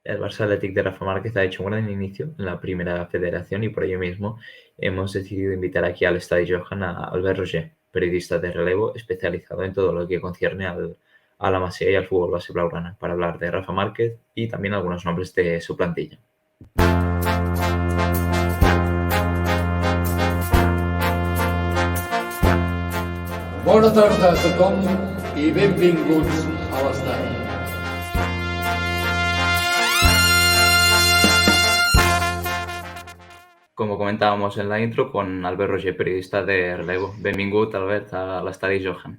El Barça Athletic de Rafa Márquez ha hecho un gran inicio en la primera federación y por ello mismo hemos decidido invitar aquí al Estadio Johan a Albert Roger, periodista de relevo especializado en todo lo que concierne a la Masía y al fútbol base blaugrana, para hablar de Rafa Márquez y también algunos nombres de su plantilla. Bona tarda a tothom i benvinguts a l'estadi. Como comentábamos en la intro, con Albert Roger, periodista de relevo. Benvingut, Albert, a l'Estadi Johan.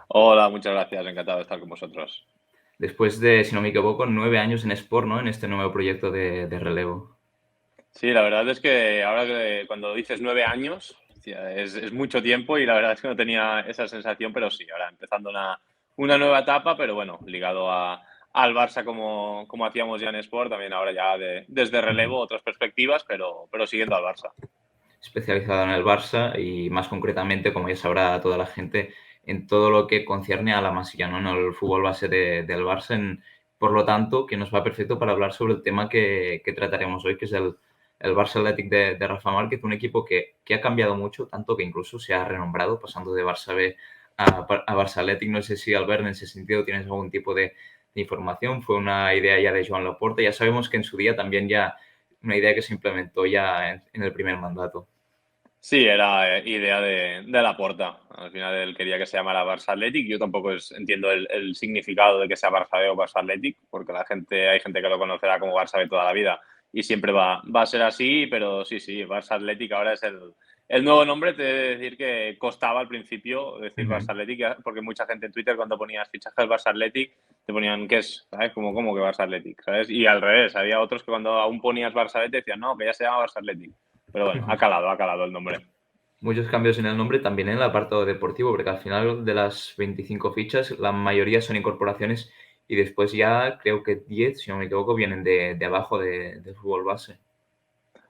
Hola, muchas gracias, encantado de estar con vosotros. Después de, si no me equivoco, 9 años en Sport, ¿no? En este nuevo proyecto de relevo. Sí, la verdad es que ahora que cuando dices 9 años, hostia, es mucho tiempo y la verdad es que no tenía esa sensación, pero sí, ahora empezando una nueva etapa, pero bueno, ligado al Barça como hacíamos ya en Sport, también ahora ya desde relevo, otras perspectivas, pero siguiendo al Barça. Especializado en el Barça y más concretamente, como ya sabrá toda la gente, en todo lo que concierne a la Masía, ¿no? En el fútbol base del Barça. Por lo tanto, que nos va perfecto para hablar sobre el tema que trataremos hoy, que es el Barça Athletic de Rafa Márquez, un equipo que ha cambiado mucho, tanto que incluso se ha renombrado, pasando de Barça B a Barça Athletic. No sé si, Albert, en ese sentido tienes algún tipo de información. Fue una idea ya de Joan Laporta. Ya sabemos que en su día también ya una idea que se implementó ya en el primer mandato. Sí, era idea de Laporta. Al final él quería que se llamara Barça Athletic. Yo tampoco entiendo el significado de que sea Barça B o Barça Athletic, porque hay gente que lo conocerá como Barça B toda la vida y siempre va a ser así, pero sí, Barça Athletic ahora es el nuevo nombre. Te he de decir que costaba al principio decir Barça Athletic, porque mucha gente en Twitter cuando ponías fichajes Barça Athletic te ponían, ¿qué es? ¿Sabes? ¿Cómo que Barça Athletic? ¿Sabes? Y al revés, había otros que cuando aún ponías Barça Athletic decían, no, que ya se llama Barça Athletic. Pero bueno, ha calado el nombre. Muchos cambios en el nombre, también en el apartado deportivo, porque al final de las 25 fichas, la mayoría son incorporaciones y después ya creo que 10, si no me equivoco, vienen de abajo del fútbol base.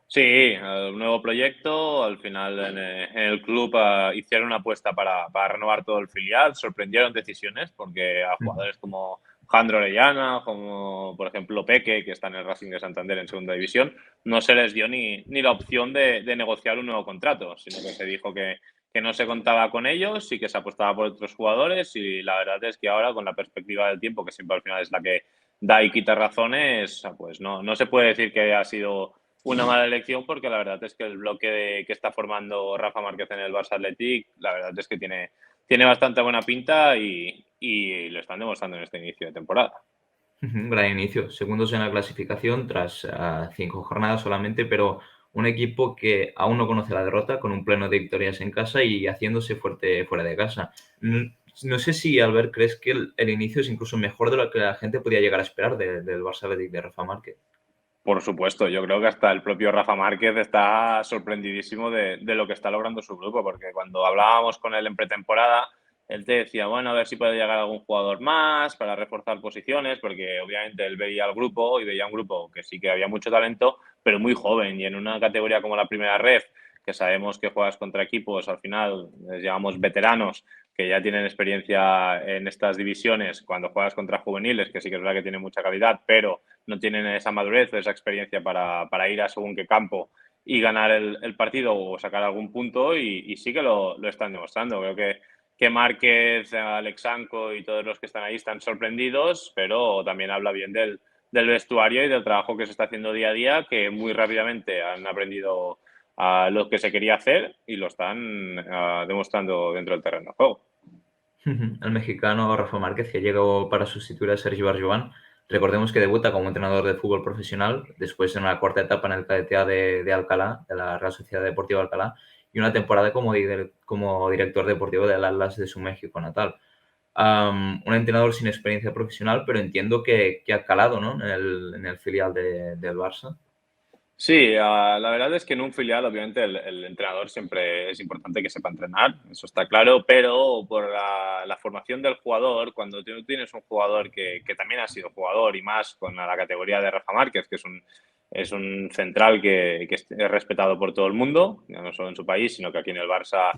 Sí, un nuevo proyecto. Al final en el club hicieron una apuesta para renovar todo el filial. Sorprendieron decisiones porque a jugadores como Jandro Orellana, como por ejemplo Peque, que está en el Racing de Santander en segunda división, no se les dio ni la opción de negociar un nuevo contrato, sino que se dijo que no se contaba con ellos y que se apostaba por otros jugadores. Y la verdad es que ahora, con la perspectiva del tiempo, que siempre al final es la que da y quita razones, pues no se puede decir que ha sido una mala elección, porque la verdad es que el bloque que está formando Rafa Márquez en el Barça Athletic, la verdad es que tiene bastante buena pinta y lo están demostrando en este inicio de temporada. Gran inicio. Segundos en la clasificación tras 5 jornadas solamente, pero un equipo que aún no conoce la derrota, con un pleno de victorias en casa y haciéndose fuerte fuera de casa. No sé si, Albert, crees que el inicio es incluso mejor de lo que la gente podía llegar a esperar del Barça Athletic de Rafa Márquez. Por supuesto, yo creo que hasta el propio Rafa Márquez está sorprendidísimo de lo que está logrando su grupo, porque cuando hablábamos con él en pretemporada, él te decía, bueno, a ver si puede llegar algún jugador más para reforzar posiciones, porque obviamente él veía al grupo y veía un grupo que sí que había mucho talento, pero muy joven, y en una categoría como la primera ref, que sabemos que juegas contra equipos, al final les llamamos veteranos, que ya tienen experiencia en estas divisiones, cuando juegas contra juveniles, que sí que es verdad que tienen mucha calidad, pero no tienen esa madurez o esa experiencia para ir a según qué campo y ganar el partido o sacar algún punto, y sí que lo están demostrando. Creo que Márquez, Alexanco y todos los que están ahí están sorprendidos, pero también habla bien del vestuario y del trabajo que se está haciendo día a día, que muy rápidamente han aprendido a lo que se quería hacer y lo están demostrando dentro del terreno de juego. El mexicano Rafa Márquez, que llegó para sustituir a Sergio Barjoan. Recordemos que debuta como entrenador de fútbol profesional, después en una cuarta etapa en el cadete de Alcalá, de la Real Sociedad Deportiva Alcalá, y una temporada como director deportivo del Atlas de su México natal. Un entrenador sin experiencia profesional, pero entiendo que ha calado, ¿no? en el filial del Barça. Sí, la verdad es que en un filial, obviamente, el entrenador siempre es importante que sepa entrenar, eso está claro, pero por la formación del jugador, cuando tú tienes un jugador que también ha sido jugador, y más con la categoría de Rafa Márquez, que es un es un central que es respetado por todo el mundo, no solo en su país, sino que aquí en el Barça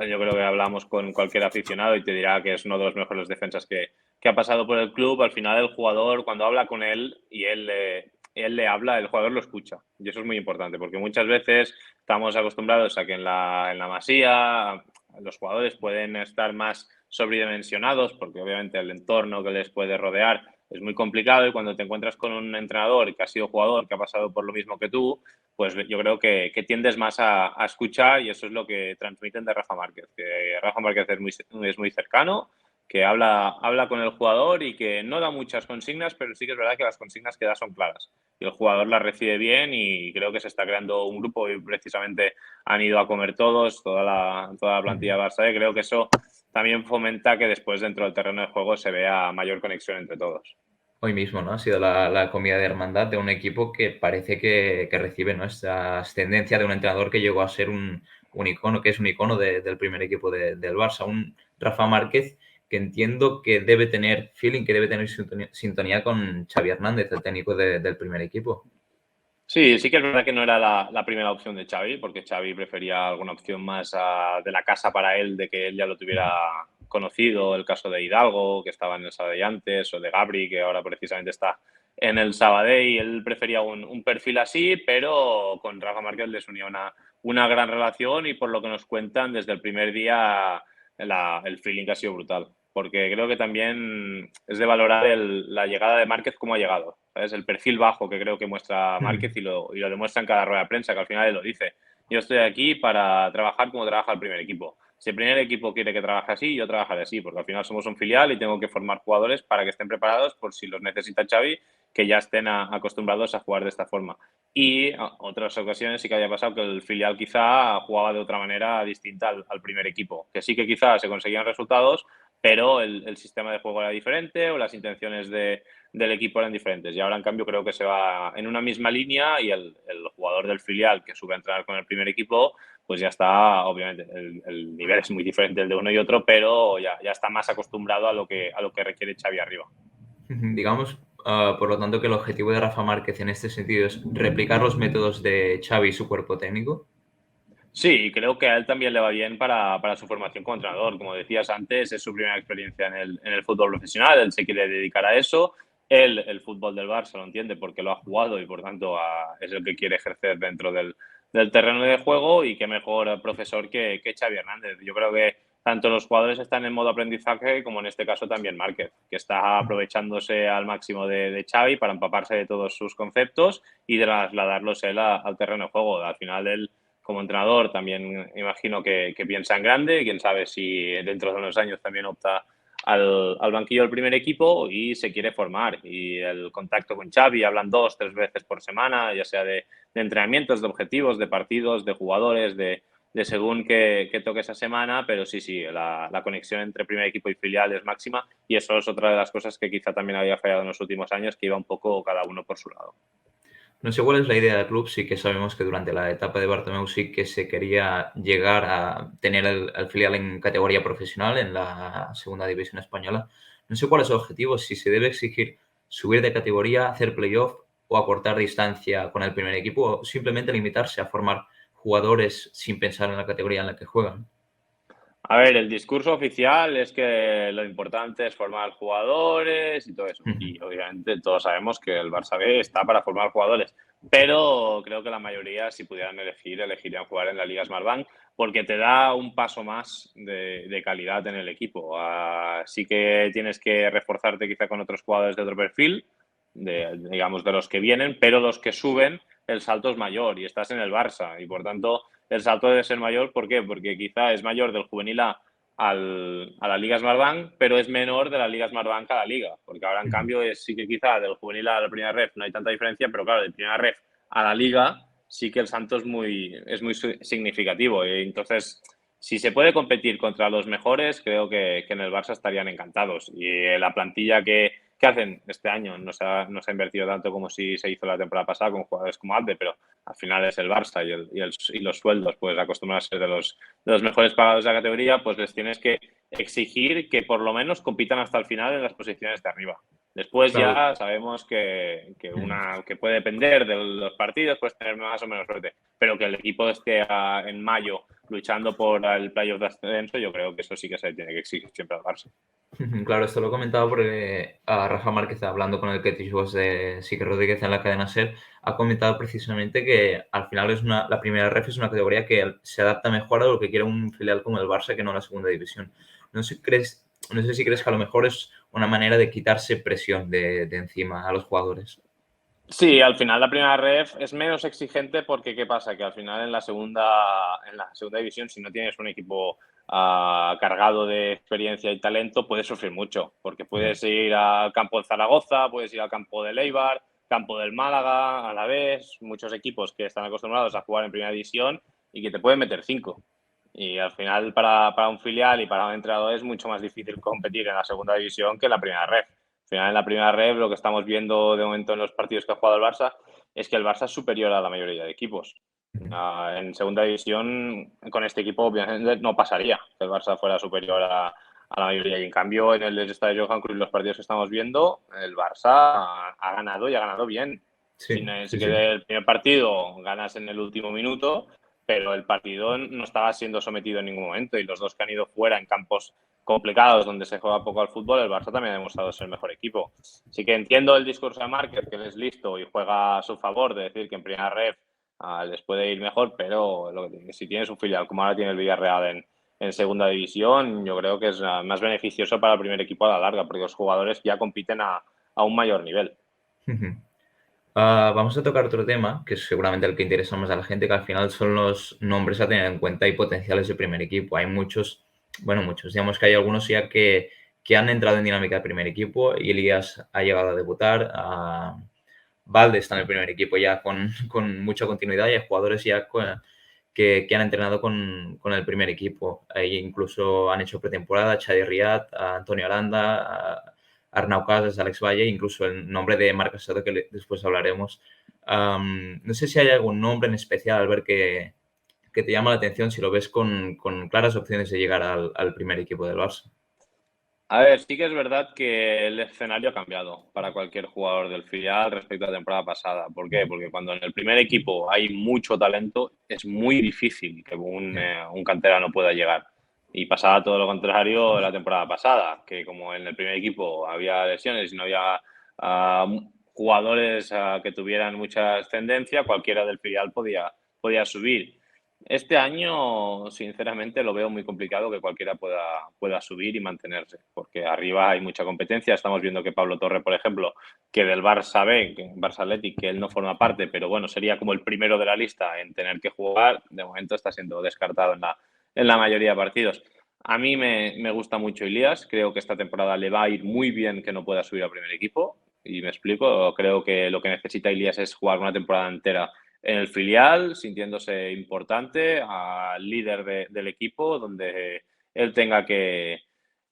yo creo que hablamos con cualquier aficionado y te dirá que es uno de los mejores defensas que ha pasado por el club. Al final el jugador, cuando habla con él y él le habla, el jugador lo escucha. Y eso es muy importante, porque muchas veces estamos acostumbrados a que en la Masía los jugadores pueden estar más sobredimensionados, porque obviamente el entorno que les puede rodear es muy complicado, y cuando te encuentras con un entrenador que ha sido jugador, que ha pasado por lo mismo que tú, pues yo creo que tiendes más a escuchar, y eso es lo que transmiten de Rafa Márquez, que Rafa Márquez es muy cercano, que habla con el jugador y que no da muchas consignas, pero sí que es verdad que las consignas que da son claras y el jugador las recibe bien, y creo que se está creando un grupo y precisamente han ido a comer todos, toda la plantilla Barça, y creo que eso también fomenta que después dentro del terreno de juego se vea mayor conexión entre todos. Hoy mismo, ¿no? Ha sido la comida de hermandad de un equipo que parece que recibe, ¿no? Esta ascendencia de un entrenador que llegó a ser un icono, que es un icono del primer equipo del Barça, un Rafa Márquez que entiendo que debe tener feeling, que debe tener sintonía con Xavi Hernández, el técnico del primer equipo. Sí, sí que es verdad que no era la primera opción de Xavi, porque Xavi prefería alguna opción más de la casa para él, de que él ya lo tuviera conocido, el caso de Hidalgo, que estaba en el Sabadell antes, o de Gabri, que ahora precisamente está en el Sabadell. Él prefería un perfil así, pero con Rafa Márquez les unía una gran relación, y por lo que nos cuentan, desde el primer día el feeling ha sido brutal. Porque creo que también es de valorar la llegada de Márquez, cómo ha llegado, ¿sabes? El perfil bajo que creo que muestra Márquez, y lo demuestra en cada rueda de prensa, que al final él lo dice. Yo estoy aquí para trabajar como trabaja el primer equipo. Si el primer equipo quiere que trabaje así, yo trabajaré así, porque al final somos un filial y tengo que formar jugadores para que estén preparados por si los necesita Xavi, que ya estén acostumbrados a jugar de esta forma. Y otras ocasiones sí que había pasado que el filial quizá jugaba de otra manera distinta al primer equipo, que sí que quizá se conseguían resultados, pero el sistema de juego era diferente, o las intenciones del equipo eran diferentes. Y ahora, en cambio, creo que se va en una misma línea, y el jugador del filial que sube a entrenar con el primer equipo, pues ya está, obviamente, el nivel es muy diferente el de uno y otro, pero ya está más acostumbrado a lo que requiere Xavi arriba. Digamos, por lo tanto, que el objetivo de Rafa Márquez en este sentido es replicar los métodos de Xavi y su cuerpo técnico. Sí, creo que a él también le va bien para su formación como entrenador. Como decías antes, es su primera experiencia en el fútbol profesional, él se quiere dedicar a eso. Él, el fútbol del Barça lo entiende porque lo ha jugado, y por tanto es el que quiere ejercer dentro del terreno de juego, y qué mejor profesor que Xavi Hernández. Yo creo que tanto los jugadores están en modo aprendizaje, como en este caso también Márquez, que está aprovechándose al máximo de Xavi para empaparse de todos sus conceptos y de trasladarlos él al terreno de juego. Al final él, como entrenador, también imagino que piensa en grande. Quién sabe si dentro de unos años también opta al banquillo del primer equipo y se quiere formar. Y el contacto con Xavi, hablan 2-3 veces por semana, ya sea de entrenamientos, de objetivos, de partidos, de jugadores, de según que toque esa semana, pero sí, la conexión entre primer equipo y filial es máxima, y eso es otra de las cosas que quizá también había fallado en los últimos años, que iba un poco cada uno por su lado. No sé cuál es la idea del club, sí que sabemos que durante la etapa de Bartomeu sí que se quería llegar a tener el filial en categoría profesional, en la segunda división española. No sé cuál es el objetivo, si se debe exigir subir de categoría, hacer playoff o acortar distancia con el primer equipo, o simplemente limitarse a formar jugadores sin pensar en la categoría en la que juegan. A ver, el discurso oficial es que lo importante es formar jugadores y todo eso. Y obviamente todos sabemos que el Barça B está para formar jugadores. Pero creo que la mayoría, si pudieran elegir, elegirían jugar en la Liga Smartbank, porque te da un paso más de calidad en el equipo. Así que tienes que reforzarte quizá con otros jugadores de otro perfil, digamos, de los que vienen, pero los que suben, el salto es mayor y estás en el Barça. Y por tanto, el salto debe ser mayor. ¿Por qué? Porque quizá es mayor del juvenil A a la Liga Smartbank, pero es menor de la Liga Smartbank a la Liga. Porque ahora, en cambio, sí que quizá del juvenil A la primera ref no hay tanta diferencia, pero claro, de primera ref a la Liga sí que el salto es muy significativo. Y entonces, si se puede competir contra los mejores, creo que en el Barça estarían encantados. Y la plantilla que hacen este año no se ha invertido tanto como si se hizo la temporada pasada con jugadores como Alde, pero al final es el Barça, y los sueldos, pues acostumbrados a ser de los mejores pagados de la categoría, pues les tienes que exigir que por lo menos compitan hasta el final en las posiciones de arriba. Después Claro. ya sabemos que puede depender de los partidos, puedes tener más o menos suerte, pero que el equipo esté en mayo luchando por el playoff de ascenso, yo creo que eso sí que se tiene que exigir siempre al Barça. Claro, esto lo comentaba porque a Rafa Márquez, hablando con el que dijimos de Sique Rodríguez en la cadena SER, ha comentado precisamente que al final la primera ref es una categoría que se adapta mejor a lo que quiere un filial como el Barça que no la segunda división. No sé si crees que a lo mejor es una manera de quitarse presión de encima a los jugadores. Sí, al final la primera ref es menos exigente porque ¿qué pasa? Que al final en la segunda división, si no tienes un equipo cargado de experiencia y talento, puedes sufrir mucho, porque puedes ir al campo de Zaragoza, puedes ir al campo de Eibar, campo del Málaga, a la vez, muchos equipos que están acostumbrados a jugar en primera división y que te pueden meter 5. Y al final para un filial y para un entrenador es mucho más difícil competir en la segunda división que en la primera ref. Al final, en la primera red, lo que estamos viendo de momento en los partidos que ha jugado el Barça es que el Barça es superior a la mayoría de equipos. En segunda división, con este equipo, obviamente, no pasaría que el Barça fuera superior a la mayoría. Y en cambio, en el estadio Johan Cruyff, los partidos que estamos viendo, el Barça ha ganado y ha ganado bien. Sí, Sí sí, sí. que el primer partido ganas en el último minuto, pero el partido no estaba siendo sometido en ningún momento. Y los dos que han ido fuera en campos complicados donde se juega poco al fútbol, el Barça también ha demostrado ser el mejor equipo. Sí que entiendo el discurso de Márquez, que él es listo y juega a su favor, de decir que en primera ref les puede ir mejor, pero si tienes un filial como ahora tiene el Villarreal en segunda división, yo creo que es más beneficioso para el primer equipo a la larga, porque los jugadores ya compiten a un mayor nivel. Vamos a tocar otro tema, que es seguramente el que interesa más a la gente, que al final son los nombres a tener en cuenta y potenciales de primer equipo. Hay muchos, bueno, muchos, digamos que hay algunos ya que han entrado en dinámica de primer equipo y Elías ha llegado a debutar. Valde está en el primer equipo ya con mucha continuidad y hay jugadores ya que han entrenado con el primer equipo. Ahí incluso han hecho pretemporada, Chadi Riad, Antonio Aranda, Arnau Casas, Alex Valle, incluso el nombre de Marc Asado que después hablaremos. No sé si hay algún nombre en especial, Albert, que te llama la atención si lo ves con claras opciones de llegar al primer equipo del Barça. A ver, sí que es verdad que el escenario ha cambiado para cualquier jugador del filial respecto a la temporada pasada. ¿Por qué? Porque cuando en el primer equipo hay mucho talento, es muy difícil que un canterano pueda llegar. Y pasaba todo lo contrario la temporada pasada, que como en el primer equipo había lesiones y no había jugadores que tuvieran mucha ascendencia, cualquiera del filial podía subir. Este año, sinceramente, lo veo muy complicado que cualquiera pueda subir y mantenerse, porque arriba hay mucha competencia. Estamos viendo que Pablo Torre, por ejemplo, que del Barça B, Barça Athletic, que él no forma parte, pero bueno, sería como el primero de la lista en tener que jugar, de momento está siendo descartado en la mayoría de partidos. A mí me gusta mucho Elías, creo que esta temporada le va a ir muy bien que no pueda subir al primer equipo, y me explico, creo que lo que necesita Elías es jugar una temporada entera en el filial, sintiéndose importante, al líder del equipo, donde él tenga que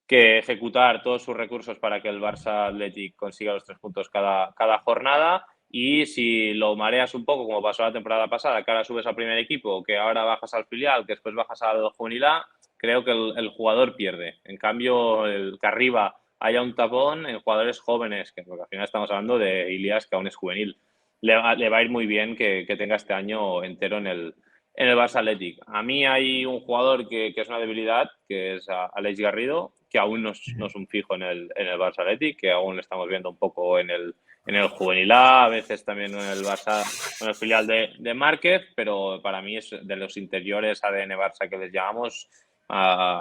ejecutar todos sus recursos para que el Barça Athletic consiga los 3 puntos cada jornada. Y si lo mareas un poco, como pasó la temporada pasada, que ahora subes al primer equipo, que ahora bajas al filial, que después bajas al juvenil A, creo que el jugador pierde. En cambio, el que arriba haya un tapón en jugadores jóvenes, que porque al final estamos hablando de Ilias, que aún es juvenil, le va a ir muy bien que tenga este año entero en el Barça Athletic. A mí hay un jugador que es una debilidad, que es Alex Garrido, que aún no es un fijo en el Barça Athletic, que aún le estamos viendo un poco en el juvenil A, a veces también en el Barça, en el filial de Márquez, pero para mí es de los interiores ADN Barça que les llamamos,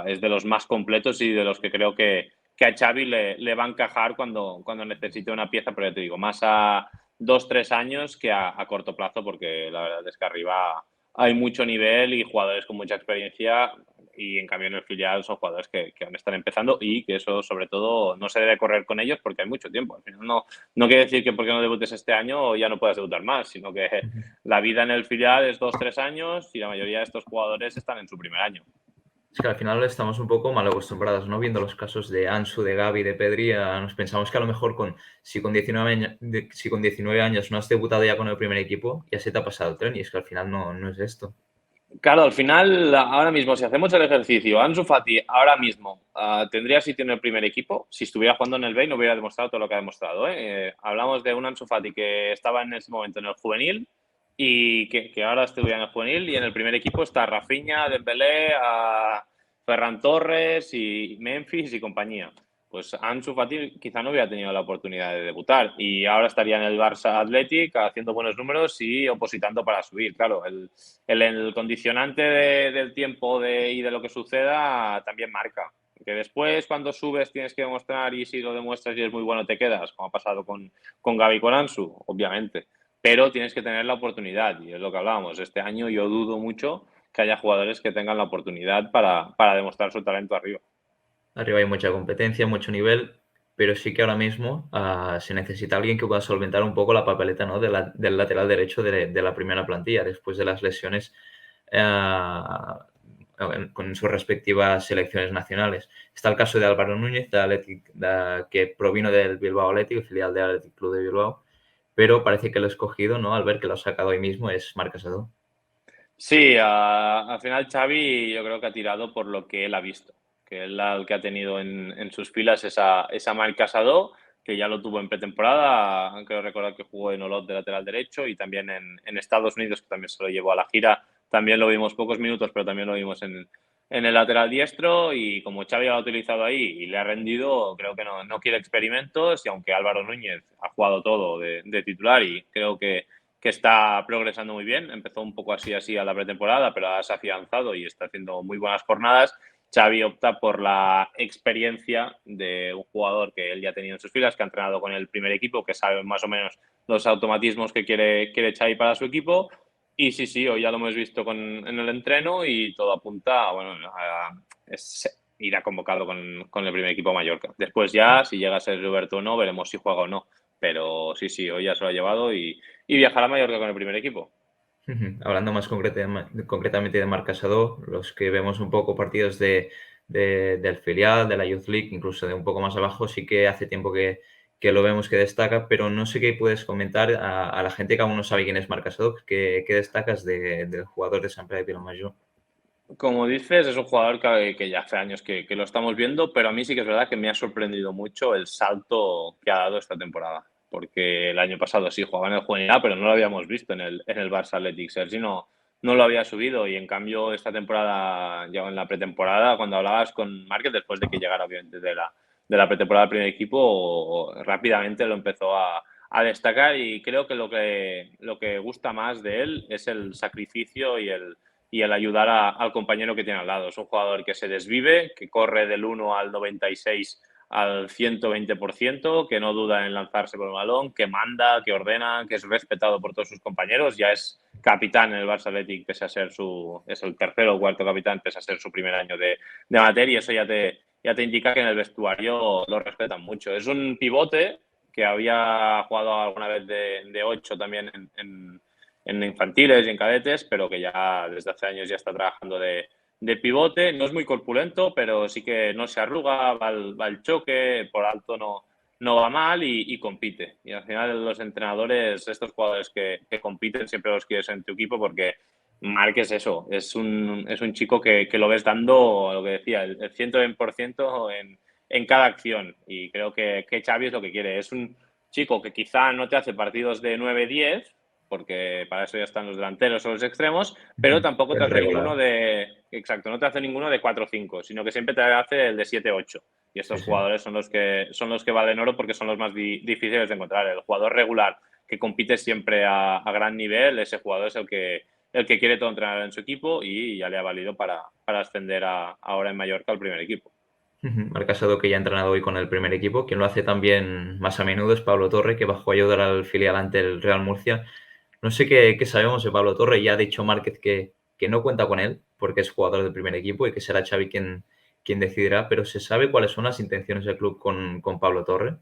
es de los más completos y de los que creo que a Xavi le va a encajar cuando necesite una pieza, pero ya te digo, más a 2-3 años que a corto plazo, porque la verdad es que arriba hay mucho nivel y jugadores con mucha experiencia, y en cambio en el filial son jugadores que aún están empezando y que eso sobre todo no se debe correr con ellos porque hay mucho tiempo. Al final no quiere decir que porque no debutes este año ya no puedas debutar más, sino que la vida en el filial es 2-3 años y la mayoría de estos jugadores están en su primer año. Es que al final estamos un poco mal acostumbrados, ¿no? Viendo los casos de Ansu, de Gavi, de Pedri, nos pensamos que a lo mejor si con 19 años no has debutado ya con el primer equipo, ya se te ha pasado el tren y es que al final no es esto. Claro, al final, ahora mismo, si hacemos el ejercicio, Ansu Fati ahora mismo tendría sitio en el primer equipo. Si estuviera jugando en el Bay no hubiera demostrado todo lo que ha demostrado, ¿eh? Hablamos de un Ansu Fati que estaba en ese momento en el juvenil y que ahora estuviera en el juvenil, y en el primer equipo está Rafinha, Dembélé, Ferran Torres y Memphis y compañía. Pues Ansu Fati quizá no hubiera tenido la oportunidad de debutar y ahora estaría en el Barça Athletic haciendo buenos números y opositando para subir. Claro, el condicionante del tiempo y de lo que suceda también marca. Que después, cuando subes, tienes que demostrar, y si lo demuestras y es muy bueno, te quedas, como ha pasado con Gavi y con Ansu, obviamente. Pero tienes que tener la oportunidad, y es lo que hablábamos. Este año yo dudo mucho que haya jugadores que tengan la oportunidad para demostrar su talento arriba. Arriba hay mucha competencia, mucho nivel, pero sí que ahora mismo se necesita alguien que pueda solventar un poco la papeleta, ¿no? Del lateral derecho de la primera plantilla, después de las lesiones con sus respectivas selecciones nacionales. Está el caso de Álvaro Núñez, que provino del Bilbao Athletic, filial del Athletic Club de Bilbao, pero parece que lo escogido, ¿no? Al ver que lo ha sacado hoy mismo, es Marc Casado. Sí, al final Xavi yo creo que ha tirado por lo que él ha visto, que él el que ha tenido en sus filas esa Marc Casado, que ya lo tuvo en pretemporada, creo recordar que jugó en Olot de lateral derecho y también en Estados Unidos, que también se lo llevó a la gira, también lo vimos pocos minutos, pero también lo vimos en el lateral diestro, y como Xavi lo ha utilizado ahí y le ha rendido, creo que no quiere experimentos, y aunque Álvaro Núñez ha jugado todo de titular y creo que está progresando muy bien. Empezó un poco así a la pretemporada, pero se ha afianzado y está haciendo muy buenas jornadas. Xavi opta por la experiencia de un jugador que él ya ha tenido en sus filas, que ha entrenado con el primer equipo, que sabe más o menos los automatismos que quiere Xavi para su equipo. Y sí, hoy ya lo hemos visto en el entreno y todo apunta bueno, irá convocado con el primer equipo Mallorca. Después ya, si llega a ser Roberto o no, veremos si juega o no. Pero sí, hoy ya se lo ha llevado y viajar a Mallorca con el primer equipo. Hablando más concretamente de Marc Casado, los que vemos un poco partidos del filial, de la Youth League, incluso de un poco más abajo, sí que hace tiempo que lo vemos que destaca, pero no sé qué puedes comentar a la gente que aún no sabe quién es Marc Casado, ¿qué destacas del jugador de Sant Pere de Vilamajor? Como dices, es un jugador que ya hace años que lo estamos viendo, pero a mí sí que es verdad que me ha sorprendido mucho el salto que ha dado esta temporada. Porque el año pasado sí jugaba en el juvenil, pero no lo habíamos visto en el Barça Athletic. Sergi no lo había subido, y en cambio esta temporada, ya en la pretemporada, cuando hablabas con Márquez, después de que llegara obviamente de la pretemporada al primer equipo, rápidamente lo empezó a destacar, y creo que lo que gusta más de él es el sacrificio y el ayudar al compañero que tiene al lado. Es un jugador que se desvive, que corre del 1 al 96 al 120%, que no duda en lanzarse por el balón, que manda, que ordena, que es respetado por todos sus compañeros. Ya es capitán en el Barça Athletic, pese a ser es el tercero o cuarto capitán, pese a ser su primer año de amateur, y eso ya te indica que en el vestuario lo respetan mucho. Es un pivote que había jugado alguna vez de 8 también en infantiles y en cadetes, pero que ya desde hace años ya está trabajando de pivote. No es muy corpulento, pero sí que no se arruga, va al choque, por alto no va mal y compite. Y al final los entrenadores, estos jugadores que compiten, siempre los quieres en tu equipo, porque Marc es eso, es un chico que lo ves dando, lo que decía, el 120% en cada acción. Y creo que Xavi es lo que quiere. Es un chico que quizá no te hace partidos de 9-10, porque para eso ya están los delanteros o los extremos, pero tampoco te Es hace regular. ninguno exacto, no te hace ninguno de 4-5, sino que siempre te hace el de 7-8. Y Sí, estos sí. jugadores son los que valen oro, porque son los más difíciles de encontrar. El jugador regular que compite siempre a gran nivel, ese jugador es el que quiere todo entrenar en su equipo, y ya le ha valido para ascender ahora en Mallorca al primer equipo. Marc Casado, que ya ha entrenado hoy con el primer equipo. Quien lo hace también más a menudo es Pablo Torre, que bajó a ayudar al filial ante el Real Murcia. No sé qué sabemos de Pablo Torre. Ya ha dicho Márquez que no cuenta con él, porque es jugador del primer equipo y que será Xavi quien decidirá, pero ¿se sabe cuáles son las intenciones del club con Pablo Torre?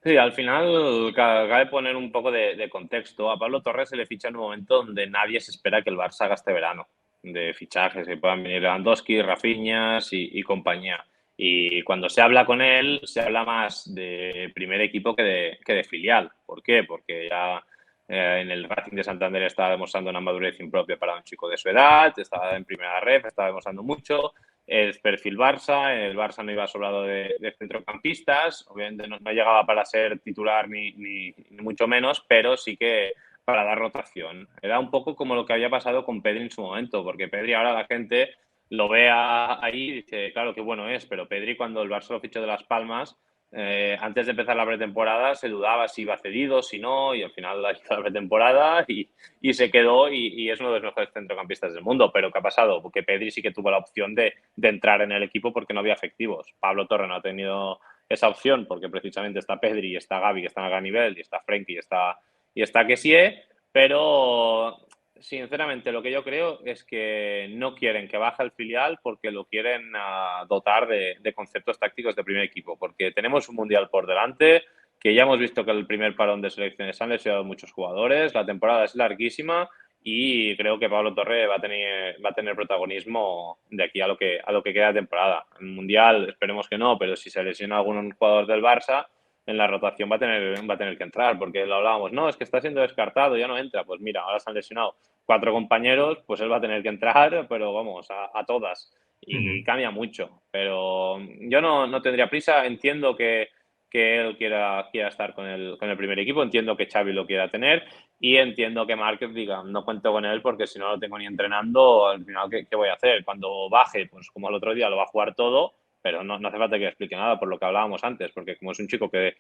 Sí, al final cabe poner un poco de contexto. A Pablo Torres se le ficha en un momento donde nadie se espera que el Barça haga este verano, de fichajes, que puedan venir Lewandowski, Rafinhas y compañía. Y cuando se habla con él, se habla más de primer equipo que de filial. ¿Por qué? Porque ya En el Racing de Santander estaba demostrando una madurez impropia para un chico de su edad, estaba en primera ref, estaba demostrando mucho. El perfil Barça, el Barça no iba sobrado de centrocampistas, obviamente no llegaba para ser titular ni mucho menos, pero sí que para dar rotación. Era un poco como lo que había pasado con Pedri en su momento, porque Pedri ahora la gente lo ve ahí y dice, claro, qué bueno es, pero Pedri cuando el Barça lo fichó de Las Palmas, antes de empezar la pretemporada se dudaba si iba cedido, si no, y al final ha hizo la pretemporada y se quedó y es uno de los mejores centrocampistas del mundo. Pero ¿qué ha pasado? Porque Pedri sí que tuvo la opción de entrar en el equipo porque no había efectivos. Pablo Torre no ha tenido esa opción porque precisamente está Pedri, está Gavi, que están a gran nivel, y está Frenkie, y está Kessie, pero sinceramente lo que yo creo es que no quieren que baje el filial porque lo quieren dotar de conceptos tácticos de primer equipo, porque tenemos un mundial por delante, que ya hemos visto que el primer parón de selecciones han lesionado muchos jugadores, la temporada es larguísima y creo que Pablo Torre va a tener protagonismo de aquí a lo que queda de temporada. En el mundial esperemos que no, pero si se lesiona algún jugador del Barça, en la rotación va a tener que entrar, porque lo hablábamos, no, es que está siendo descartado, ya no entra. Pues mira, ahora se han lesionado 4 compañeros, pues él va a tener que entrar, pero vamos, a todas. Y cambia mucho. Pero yo no tendría prisa, entiendo que él quiera estar con el primer equipo, entiendo que Xavi lo quiera tener y entiendo que Márquez diga, no cuento con él porque si no lo tengo ni entrenando, al final, ¿qué voy a hacer? Cuando baje, pues como el otro día lo va a jugar todo, pero no hace falta que explique nada por lo que hablábamos antes, porque como es un chico que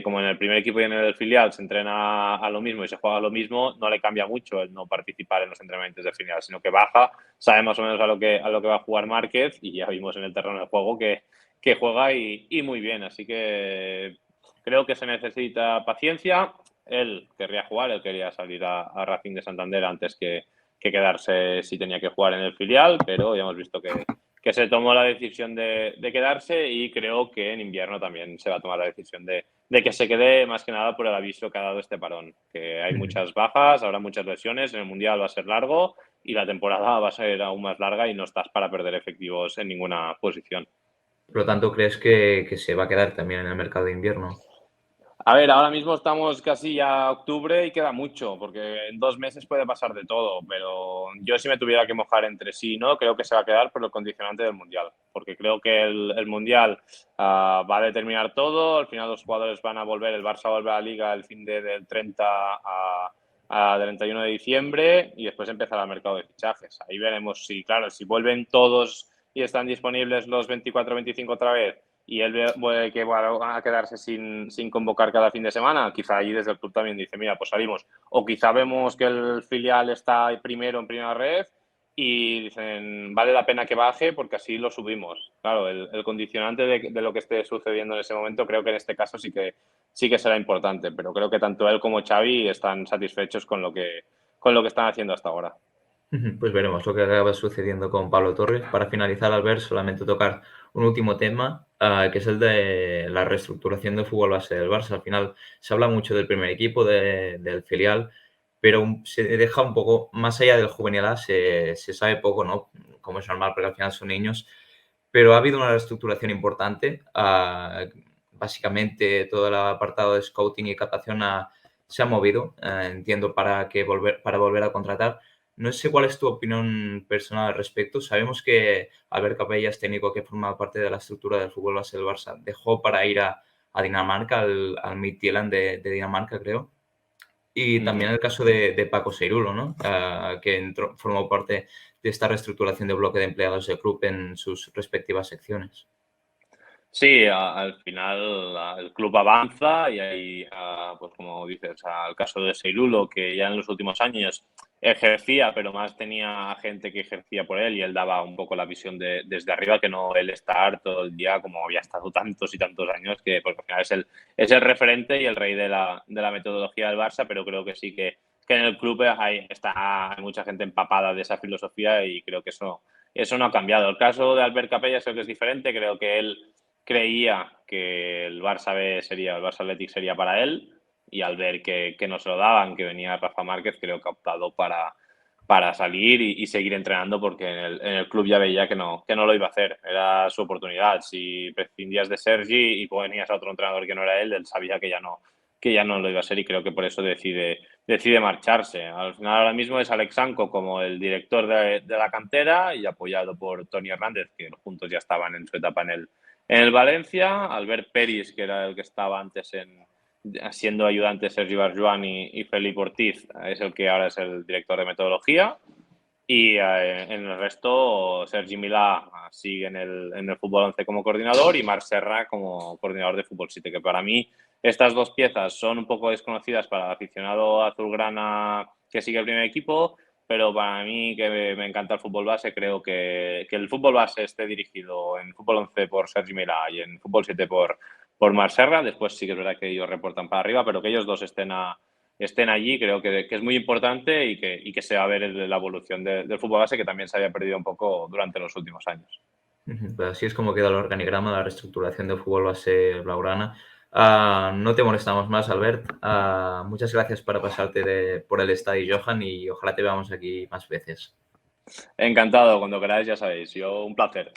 como en el primer equipo y en el filial se entrena a lo mismo y se juega a lo mismo, no le cambia mucho el no participar en los entrenamientos de filial, sino que baja, sabe más o menos a lo que va a jugar Márquez y ya vimos en el terreno de juego que juega y muy bien, así que creo que se necesita paciencia. Él querría jugar, él quería salir a Racing de Santander antes que quedarse si tenía que jugar en el filial, pero ya hemos visto que se tomó la decisión de quedarse y creo que en invierno también se va a tomar la decisión de que se quede más que nada por el aviso que ha dado este parón, que hay muchas bajas, habrá muchas lesiones, en el Mundial va a ser largo y la temporada va a ser aún más larga y no estás para perder efectivos en ninguna posición. Por lo tanto, ¿crees que se va a quedar también en el mercado de invierno? A ver, ahora mismo estamos casi a octubre y queda mucho, porque en 2 meses puede pasar de todo, pero yo si me tuviera que mojar entre sí y no, creo que se va a quedar por el condicionante del Mundial, porque creo que el Mundial va a determinar todo, al final los jugadores van a volver, el Barça va a volver a la Liga el fin del 30 a 31 de diciembre y después empezará el mercado de fichajes. Ahí veremos si, claro, si vuelven todos y están disponibles los 24-25 otra vez, y él ve que va a quedarse sin convocar cada fin de semana, quizá allí desde el club también dice, mira, pues salimos. O quizá vemos que el filial está primero en primera red y dicen, vale la pena que baje porque así lo subimos. Claro, el condicionante de lo que esté sucediendo en ese momento creo que en este caso sí que será importante, pero creo que tanto él como Xavi están satisfechos con lo que están haciendo hasta ahora. Pues veremos lo que acaba sucediendo con Pablo Torres. Para finalizar, Albert, solamente tocar un último tema, que es el de la reestructuración del fútbol base del Barça. Al final se habla mucho del primer equipo, del filial, pero se deja un poco, más allá del juvenil A, se sabe poco, ¿no? Como es normal, porque al final son niños. Pero ha habido una reestructuración importante. Básicamente todo el apartado de scouting y captación se ha movido, entiendo, para volver a contratar. No sé cuál es tu opinión personal al respecto. Sabemos que Albert Capellas, técnico que forma parte de la estructura del fútbol base del Barça, dejó para ir a Dinamarca, al Midtjylland de Dinamarca, creo. Y también el caso de Paco Seirulo, ¿no? Que formó parte de esta reestructuración de bloque de empleados del club en sus respectivas secciones. Sí, al final el club avanza y hay, pues como dices, el caso de Seirulo, que ya en los últimos años ejercía, pero más tenía gente que ejercía por él y él daba un poco la visión desde arriba, que no él estar todo el día como había estado tantos y tantos años, porque al final es el referente y el rey de la metodología del Barça, pero creo que sí que en el club hay mucha gente empapada de esa filosofía y creo que eso no ha cambiado. El caso de Albert Capellas creo que es diferente, creo que él creía que el Barça B el Barça Athletic sería para él y al ver que no se lo daban, que venía Rafa Márquez, creo que ha optado para salir y seguir entrenando porque en el club ya veía que no lo iba a hacer. Era su oportunidad. Si prescindías de Sergi y ponías a otro entrenador que no era él sabía que ya no lo iba a ser y creo que por eso decide marcharse. Al final ahora mismo es Alex Anco como el director de la cantera y apoyado por Toni Hernández, que juntos ya estaban en su etapa en el Valencia, Albert Peris, que era el que estaba antes siendo ayudante de Sergi Barjuan y Felipe Ortiz, es el que ahora es el director de metodología. Y en el resto, Sergi Milà sigue en el Fútbol 11 como coordinador y Marc Serra como coordinador de Fútbol 7, que para mí estas dos piezas son un poco desconocidas para el aficionado azulgrana que sigue el primer equipo, pero para mí, que me encanta el fútbol base, creo que el fútbol base esté dirigido en Fútbol 11 por Sergi Milà y en Fútbol 7 por Marc Serra. Después sí que es verdad que ellos reportan para arriba, pero que ellos dos estén allí, creo que es muy importante y que se va a ver la evolución del fútbol base, que también se había perdido un poco durante los últimos años. Pues así es como queda el organigrama, la reestructuración del fútbol base blaugrana. No te molestamos más, Albert. Muchas gracias por pasarte por el estadio, Johan, y ojalá te veamos aquí más veces. Encantado, cuando queráis, ya sabéis. Yo, un placer.